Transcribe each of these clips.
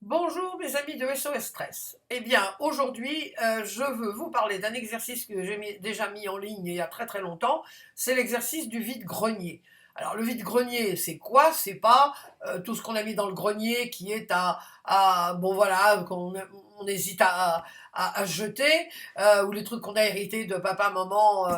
Bonjour mes amis de SOS Stress. Eh bien aujourd'hui je veux vous parler d'un exercice que j'ai déjà mis en ligne il y a très très longtemps, c'est l'exercice du vide-grenier. Alors le vide-grenier c'est quoi? C'est pas tout ce qu'on a mis dans le grenier qui est bon voilà, on hésite à jeter, ou les trucs qu'on a hérités de papa, maman,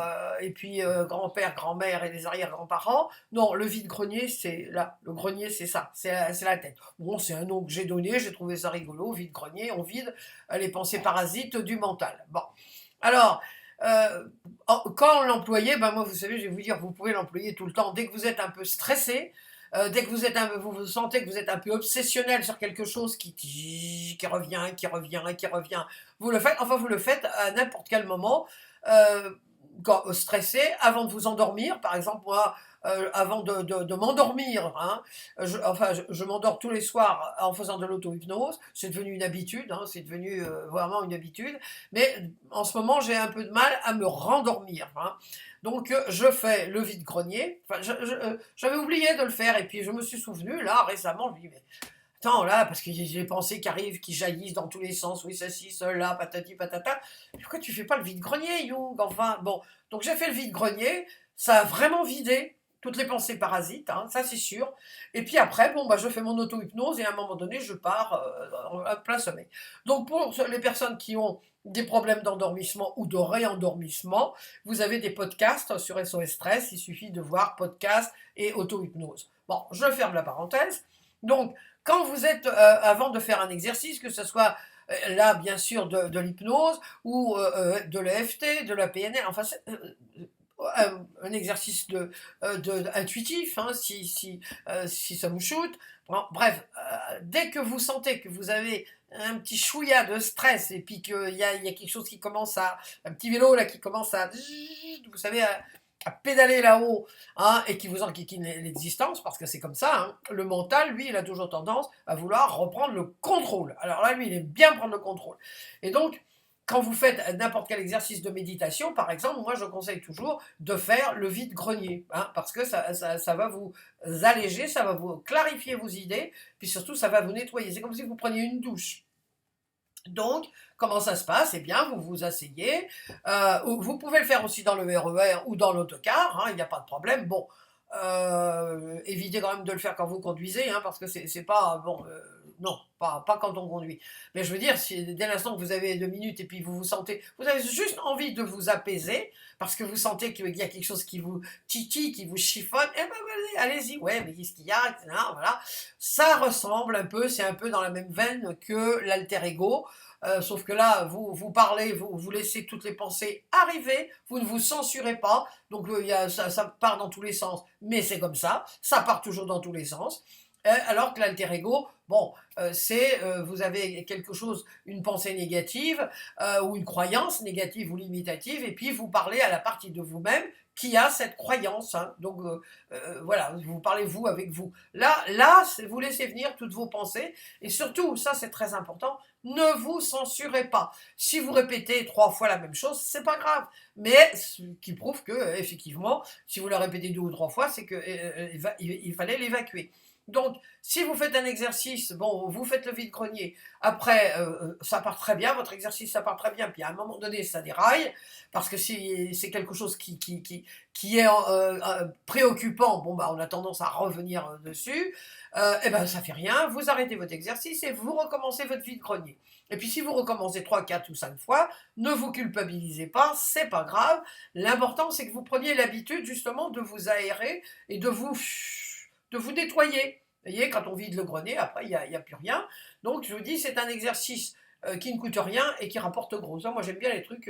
et puis grand-père, grand-mère et les arrière-grands-parents. Non, le vide-grenier c'est là, le grenier c'est ça, c'est la tête. Bon, c'est un nom que j'ai donné, j'ai trouvé ça rigolo, vide-grenier, on vide les pensées parasites du mental. Bon, alors, euh, quand on l'employait, ben moi vous savez, je vais vous dire, vous pouvez l'employer tout le temps, dès que vous êtes un peu stressé, dès que vous sentez que vous êtes un peu obsessionnel sur quelque chose qui revient, qui revient, qui revient, vous le faites, enfin vous le faites à n'importe quel moment, euh, stressé, avant de vous endormir, par exemple moi, avant de m'endormir, hein, je m'endors tous les soirs en faisant de l'auto-hypnose, c'est devenu une habitude, hein, c'est devenu vraiment une habitude, mais en ce moment j'ai un peu de mal à me rendormir, hein. Donc je fais le vide-grenier, enfin, j'avais oublié de le faire et puis je me suis souvenu là récemment, je me dis mais attends là, parce que j'ai les pensées qui arrivent, qui jaillissent dans tous les sens, oui ceci, cela, patati patata, pourquoi tu fais pas le vide-grenier Young, enfin bon, donc j'ai fait le vide-grenier, ça a vraiment vidé toutes les pensées parasites, hein, ça c'est sûr. Et puis après, bon, bah, je fais mon auto-hypnose et à un moment donné, je pars en plein sommeil. Donc pour les personnes qui ont des problèmes d'endormissement ou de réendormissement, vous avez des podcasts sur SOS Stress, il suffit de voir podcast et auto-hypnose. Bon, je ferme la parenthèse. Donc, quand vous êtes, avant de faire un exercice, que ce soit là, bien sûr, de l'hypnose ou de l'EFT, de la PNL, enfin, un exercice intuitif, hein, si ça vous shoot. Bon, bref, dès que vous sentez que vous avez un petit chouïa de stress et puis qu'il y a quelque chose qui commence un petit vélo là qui commence vous savez, à pédaler là-haut, hein, et qui vous enquiquine l'existence, parce que c'est comme ça, hein. Le mental, lui, il a toujours tendance à vouloir reprendre le contrôle. Alors là, lui, il aime bien prendre le contrôle. Et donc, quand vous faites n'importe quel exercice de méditation, par exemple, moi je conseille toujours de faire le vide-grenier, hein, parce que ça va vous alléger, ça va vous clarifier vos idées, puis surtout ça va vous nettoyer. C'est comme si vous preniez une douche. Donc, comment ça se passe? Eh bien, vous vous asseyez. Vous pouvez le faire aussi dans le RER ou dans l'autocar, hein, il n'y a pas de problème. Bon, évitez quand même de le faire quand vous conduisez, hein, parce que c'est pas bon. Non, pas quand on conduit. Mais je veux dire, dès l'instant que vous avez 2 minutes et puis vous avez juste envie de vous apaiser, parce que vous sentez qu'il y a quelque chose qui vous titille, qui vous chiffonne, eh ben allez-y, ouais, mais qu'est-ce qu'il y a, etc., voilà. Ça ressemble un peu, c'est un peu dans la même veine que l'alter ego. Sauf que là, vous parlez, vous laissez toutes les pensées arriver, vous ne vous censurez pas, donc ça part dans tous les sens, mais c'est comme ça part toujours dans tous les sens. Alors que l'alter ego, bon, vous avez quelque chose, une pensée négative, ou une croyance négative ou limitative, et puis vous parlez à la partie de vous-même qui a cette croyance, hein. Donc voilà, vous parlez vous avec vous. Là, vous laissez venir toutes vos pensées, et surtout, ça c'est très important, ne vous censurez pas. Si vous répétez 3 fois la même chose, c'est pas grave. Mais ce qui prouve que, effectivement, si vous la répétez 2 ou 3 fois, c'est qu'il fallait l'évacuer. Donc, si vous faites un exercice, bon, vous faites le vide-grenier, après, ça part très bien, votre exercice, ça part très bien, puis à un moment donné, ça déraille, parce que si c'est quelque chose qui est préoccupant, bon, bah, on a tendance à revenir dessus, et ben, ça fait rien, vous arrêtez votre exercice et vous recommencez votre vide-grenier. Et puis, si vous recommencez 3, 4 ou 5 fois, ne vous culpabilisez pas, c'est pas grave. L'important, c'est que vous preniez l'habitude, justement, de vous aérer et de vous nettoyer. Vous voyez, quand on vide le grenier, après, il y a plus rien. Donc, je vous dis, c'est un exercice qui ne coûte rien et qui rapporte gros. Ça, moi, j'aime bien les trucs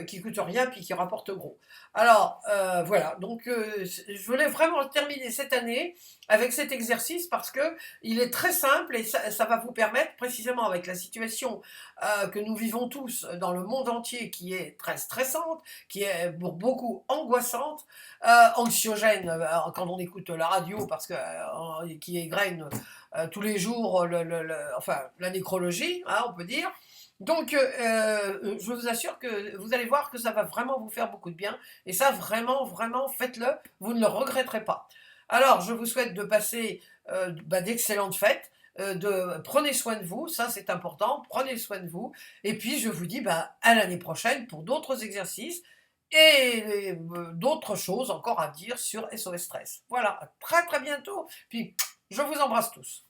qui ne coûtent rien puis qui rapportent gros. Alors, voilà. Donc, je voulais vraiment terminer cette année avec cet exercice parce que il est très simple et ça va vous permettre, précisément avec la situation que nous vivons tous dans le monde entier, qui est très stressante, qui est pour beaucoup angoissante, anxiogène quand on écoute la radio, parce que qui égrène tous les jours enfin, la nécrologie, hein, on peut dire. Donc, je vous assure que vous allez voir que ça va vraiment vous faire beaucoup de bien. Et ça, vraiment, vraiment, faites-le. Vous ne le regretterez pas. Alors, je vous souhaite de passer d'excellentes fêtes. prenez soin de vous, ça c'est important, prenez soin de vous. Et puis je vous dis bah, à l'année prochaine pour d'autres exercices et d'autres choses encore à dire sur SOS Stress. Voilà, à très très bientôt. Puis je vous embrasse tous.